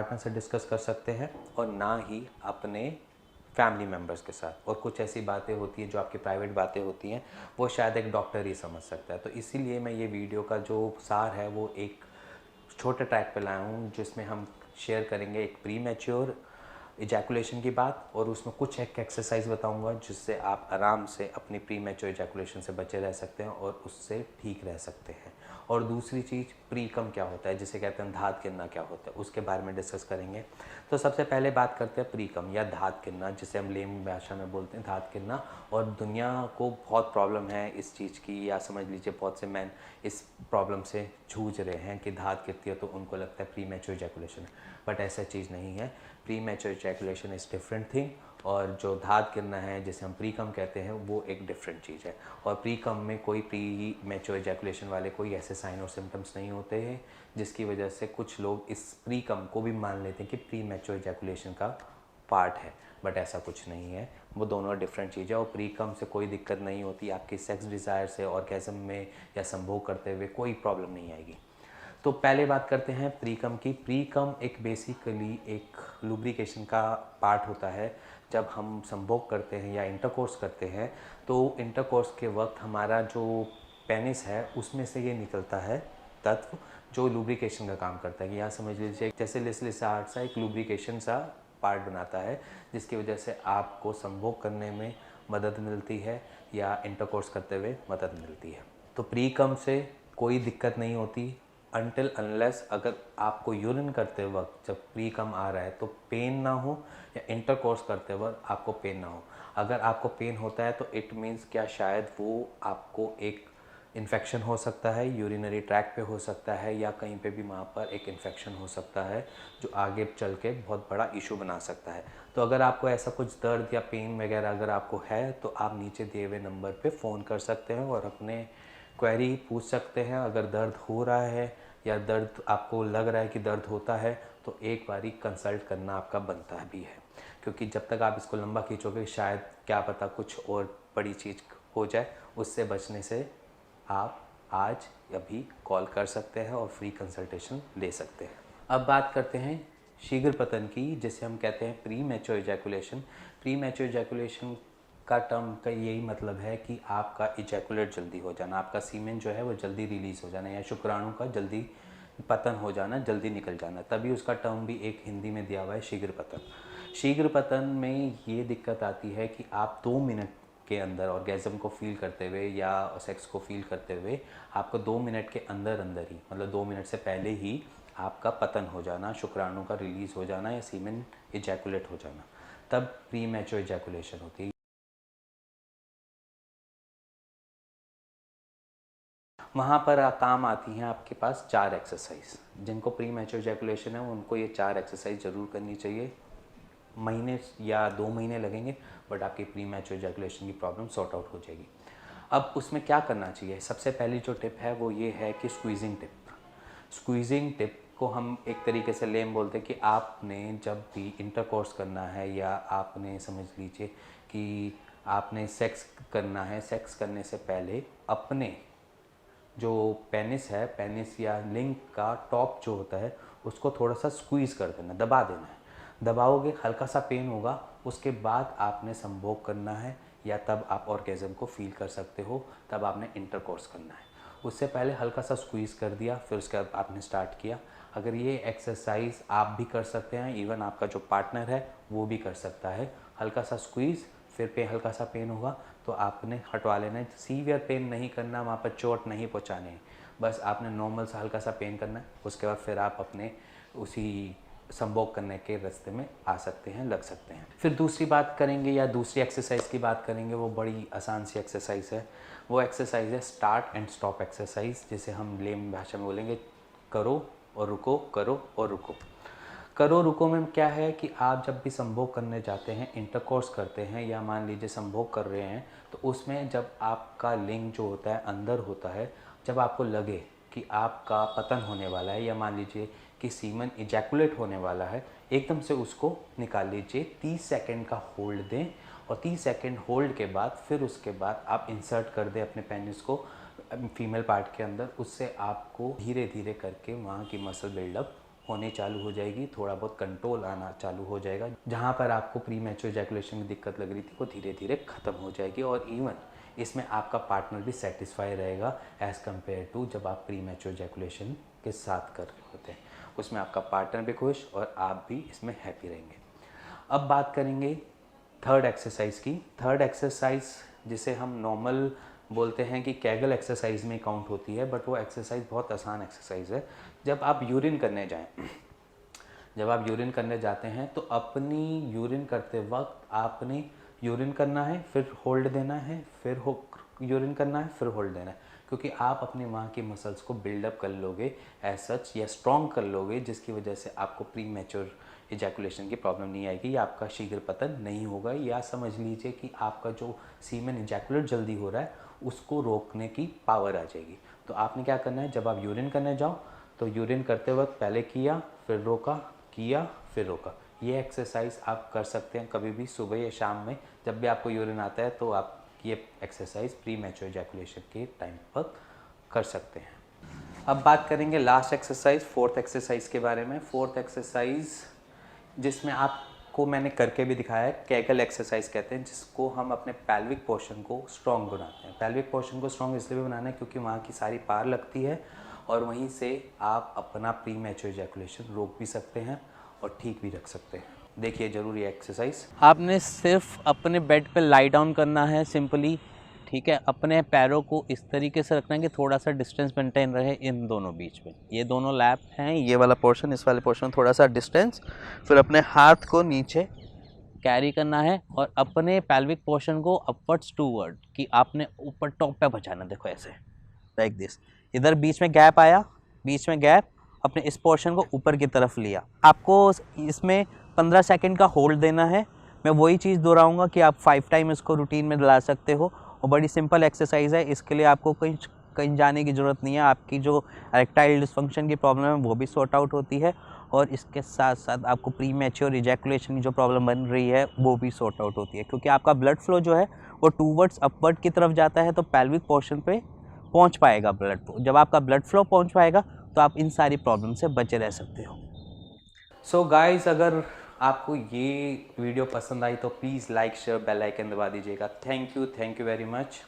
Partner से discuss कर सकते हैं और ना ही अपने फैमिली मेम्बर्स के साथ। और कुछ ऐसी बातें होती हैं जो आपकी प्राइवेट बातें होती हैं, वो शायद एक डॉक्टर ही समझ सकता है। तो इसीलिए मैं ये वीडियो का जो सार है वो एक छोटे ट्रैक पे लाया हूँ, जिसमें हम शेयर करेंगे एक प्री मैच्योर इजैकुलेशन की बात, और उसमें कुछ एक एक्सरसाइज बताऊंगा जिससे आप आराम से अपनी प्री मैच्योर इजैकुलेशन से बचे रह सकते हैं और उससे ठीक रह सकते हैं। और दूसरी चीज़, प्री कम क्या होता है, जिसे कहते हैं धात गिरना क्या होता है, उसके बारे में डिस्कस करेंगे। तो सबसे पहले बात करते हैं प्री कम या धात गिरना, जिसे हम लेम भाषा में बोलते हैं धात गिरना। और दुनिया को बहुत प्रॉब्लम है इस चीज़ की, या समझ लीजिए बहुत से मैन इस प्रॉब्लम से जूझ रहे हैं कि धात गिरती है तो उनको लगता है प्री मैच्योर इजैकुलेशन, बट ऐसा चीज़ नहीं है। Pre mature ejaculation is different thing, और जो धात गिरना है जिसे हम प्री कम कहते हैं वो एक डिफरेंट चीज़ है। और प्री कम में कोई प्री मैच्योर इजैकुलेशन वाले कोई ऐसे साइन और सिम्टम्स नहीं होते हैं, जिसकी वजह से कुछ लोग इस प्री कम को भी मान लेते हैं कि प्री मैच्योर इजैकुलेशन का पार्ट है, बट ऐसा कुछ नहीं है। वो दोनों डिफरेंट चीज़ें, और प्री कम से कोई दिक्कत नहीं होती आपकी सेक्स डिज़ायर से, ऑर्गेज़म में या संभोग करते हुए कोई प्रॉब्लम नहीं आएगी। तो पहले बात करते हैं प्रीकम की। प्रीकम एक बेसिकली एक लुब्रिकेशन का पार्ट होता है। जब हम संभोग करते हैं या इंटरकोर्स करते हैं तो इंटरकोर्स के वक्त हमारा जो पेनिस है उसमें से ये निकलता है तत्व जो लुब्रिकेशन का काम करता है। यहाँ समझ लीजिए जैसे लिसलिसार्ड सा एक लुब्रिकेशन सा पार्ट बनाता है, जिसकी वजह से आपको संभोग करने में मदद मिलती है या इंटरकोर्स करते हुए मदद मिलती है। तो प्रीकम से कोई दिक्कत नहीं होती अनटिल अनलेस अगर आपको यूरिन करते वक्त जब प्री कम आ रहा है तो पेन ना हो, या इंटरकोर्स करते वक्त आपको पेन ना हो। अगर आपको पेन होता है तो इट मीन्स क्या शायद वो आपको एक इन्फेक्शन हो सकता है, यूरिनरी ट्रैक पे हो सकता है, या कहीं पे भी वहाँ पर एक इन्फेक्शन हो सकता है जो आगे चल के बहुत बड़ा इशू बना सकता है। तो अगर आपको ऐसा कुछ दर्द या पेन वगैरह अगर आपको है तो आप नीचे दिए हुए नंबर पे फ़ोन कर सकते हैं और अपने क्वेरी पूछ सकते हैं। अगर दर्द हो रहा है या दर्द आपको लग रहा है कि दर्द होता है तो एक बारी कंसल्ट करना आपका बनता भी है, क्योंकि जब तक आप इसको लंबा खींचोगे शायद क्या पता कुछ और बड़ी चीज़ हो जाए। उससे बचने से आप आज अभी कॉल कर सकते हैं और फ्री कंसल्टेशन ले सकते हैं। अब बात करते हैं शीघ्र पतन की, जिसे हम कहते हैं pre mature ejaculation. Pre mature ejaculation का टर्म का यही मतलब है कि आपका इजैकुलेट जल्दी हो जाना, आपका सीमेन जो है वो जल्दी रिलीज़ हो जाना, या शुक्राणु का जल्दी पतन हो जाना, जल्दी निकल जाना। तभी उसका टर्म भी एक हिंदी में दिया हुआ है शीघ्र पतन। शीघ्र पतन में ये दिक्कत आती है कि आप 2 मिनट के अंदर ऑर्गेज़म को फील करते हुए या सेक्स को फील करते हुए आपको 2 मिनट के अंदर अंदर ही, मतलब 2 मिनट से पहले ही आपका पतन हो जाना, शुक्राणु का रिलीज़ हो जाना या सीमेन इजैकुलेट हो जाना, तब प्री मैच्योर इजैकुलेशन होती है। वहाँ पर काम आती हैं आपके पास 4 एक्सरसाइज। जिनको प्री मैच्योर इजैकुलेशन है उनको ये 4 एक्सरसाइज ज़रूर करनी चाहिए। महीने या 2 महीने लगेंगे बट आपकी प्री मैच्योर इजैकुलेशन की प्रॉब्लम सॉर्ट आउट हो जाएगी। अब उसमें क्या करना चाहिए? सबसे पहली जो टिप है वो ये है कि स्क्वीज़िंग टिप। स्क्वीज़िंग टिप को हम एक तरीके से लेम बोलते हैं कि आपने जब भी इंटरकोर्स करना है या आपने समझ लीजिए कि आपने सेक्स करना है, सेक्स करने से पहले अपने जो पेनिस है, पेनिस या लिंग का टॉप जो होता है उसको थोड़ा सा स्क्वीज़ कर देना, दबा देना है। दबाओगे हल्का सा पेन होगा, उसके बाद आपने संभोग करना है या तब आप ऑर्गेज़म को फील कर सकते हो, तब आपने इंटरकोर्स करना है। उससे पहले हल्का सा स्क्वीज़ कर दिया, फिर उसके बाद आपने स्टार्ट किया। अगर ये एक्सरसाइज आप भी कर सकते हैं, इवन आपका जो पार्टनर है वो भी कर सकता है। हल्का सा स्क्वीज़, फिर पे हल्का सा पेन होगा तो आपने हटवा लेना है। सीवियर पेन नहीं करना, वहाँ पर चोट नहीं पहुँचानी है, बस आपने नॉर्मल सा हल्का सा पेन करना है। उसके बाद फिर आप अपने उसी संभोग करने के रास्ते में आ सकते हैं, लग सकते हैं। फिर दूसरी बात करेंगे या दूसरी एक्सरसाइज की बात करेंगे, वो बड़ी आसान सी एक्सरसाइज है। वो एक्सरसाइज है स्टार्ट एंड स्टॉप एक्सरसाइज, जिसे हम लेम भाषा में बोलेंगे करो और रुको, करो और रुको। करो रुको में क्या है कि आप जब भी संभोग करने जाते हैं, इंटरकोर्स करते हैं या मान लीजिए संभोग कर रहे हैं, तो उसमें जब आपका लिंग जो होता है अंदर होता है, जब आपको लगे कि आपका पतन होने वाला है या मान लीजिए कि सीमन इजैकुलेट होने वाला है, एकदम से उसको निकाल लीजिए। 30 सेकंड का होल्ड दें और 30 सेकंड होल्ड के बाद फिर उसके बाद आप इंसर्ट कर दें अपने पेनिस को फीमेल पार्ट के अंदर। उससे आपको धीरे धीरे करके वहाँ की मसल बिल्डअप होने चालू हो जाएगी, थोड़ा बहुत कंट्रोल आना चालू हो जाएगा। जहाँ पर आपको प्री मैच्योर इजैकुलेशन की दिक्कत लग रही थी वो धीरे धीरे ख़त्म हो जाएगी, और इवन इसमें आपका पार्टनर भी सेटिस्फाई रहेगा एज़ कम्पेयर टू जब आप प्री मैच्योर इजैकुलेशन के साथ कर रहे होते हैं। उसमें आपका पार्टनर भी खुश और आप भी इसमें हैप्पी रहेंगे। अब बात करेंगे थर्ड एक्सरसाइज की। थर्ड एक्सरसाइज जिसे हम नॉर्मल बोलते हैं कि कैगल एक्सरसाइज में काउंट होती है, बट वो एक्सरसाइज बहुत आसान एक्सरसाइज है। जब आप यूरिन करने जाएं, जब आप यूरिन करने जाते हैं तो अपनी यूरिन करते वक्त आपने यूरिन करना है, फिर होल्ड देना है, फिर यूरिन करना है, फिर होल्ड देना है, क्योंकि आप अपनी वहाँ की मसल्स को बिल्डअप कर लोगे एज सच, या स्ट्रॉन्ग कर लोगे, जिसकी वजह से आपको प्री मैच्योर इजैकुलेशन की प्रॉब्लम नहीं आएगी, या आपका शीघ्र पतन नहीं होगा, या समझ लीजिए कि आपका जो सीमेन इजैकुलेट जल्दी हो रहा है उसको रोकने की पावर आ जाएगी। तो आपने क्या करना है, जब आप यूरिन करने जाओ तो यूरिन करते वक्त पहले किया, फिर रोका, किया, फिर रोका। ये एक्सरसाइज आप कर सकते हैं कभी भी सुबह या शाम में, जब भी आपको यूरिन आता है तो आप ये एक्सरसाइज प्री मैच्योर इजैकुलेशन के टाइम पर कर सकते हैं। अब बात करेंगे लास्ट एक्सरसाइज, फोर्थ एक्सरसाइज के बारे में। फोर्थ एक्सरसाइज जिसमें आपको मैंने करके भी दिखाया है, कैगल एक्सरसाइज कहते हैं, जिसको हम अपने पैल्विक पोर्शन को स्ट्रॉन्ग बनाते हैं। पैल्विक पोर्शन को स्ट्रॉन्ग इसलिए भी बनाना है क्योंकि वहाँ की सारी पार लगती है, और वहीं से आप अपना प्री मैच्योर इजैकुलेशन रोक भी सकते हैं और ठीक भी रख सकते हैं। देखिए जरूरी एक्सरसाइज, आपने सिर्फ अपने बेड पे लाई डाउन करना है सिंपली, ठीक है। अपने पैरों को इस तरीके से रखना है कि थोड़ा सा डिस्टेंस मेंटेन रहे इन दोनों बीच में। ये दोनों लैप हैं, ये वाला पोर्शन, इस वाले पोर्शन थोड़ा सा डिस्टेंस। फिर अपने हाथ को नीचे कैरी करना है और अपने पैल्विक पोर्शन को अपवर्ड्स टूवर्ड, कि आपने ऊपर टॉप पे बचाना। देखो ऐसे, लाइक दिस। इधर बीच में गैप आया, बीच में गैप, अपने इस पोर्शन को ऊपर की तरफ लिया। आपको इसमें 15 सेकंड का होल्ड देना है। मैं वही चीज़ दोहराऊंगा कि आप 5 टाइम इसको रूटीन में ला सकते हो, और बड़ी सिंपल एक्सरसाइज है। इसके लिए आपको कहीं जाने की ज़रूरत नहीं है। आपकी जो इरेक्टाइल डिस्फंक्शन की प्रॉब्लम है वो भी सॉर्ट आउट होती है, और इसके साथ साथ आपको प्री मैच्योर इजैकुलेशन की जो प्रॉब्लम बन रही है वो भी सॉर्ट आउट होती है, क्योंकि आपका ब्लड फ्लो जो है वो टूवर्ड्स अपवर्ड की तरफ जाता है, तो पैल्विक पोर्शन पे पहुंच पाएगा ब्लड फ्लो। जब आपका ब्लड फ्लो पहुंच पाएगा तो आप इन सारी प्रॉब्लम से बचे रह सकते हो। सो गाइस, अगर आपको ये वीडियो पसंद आई तो please like, share, bell icon दबा दीजिएगा। Thank you very much.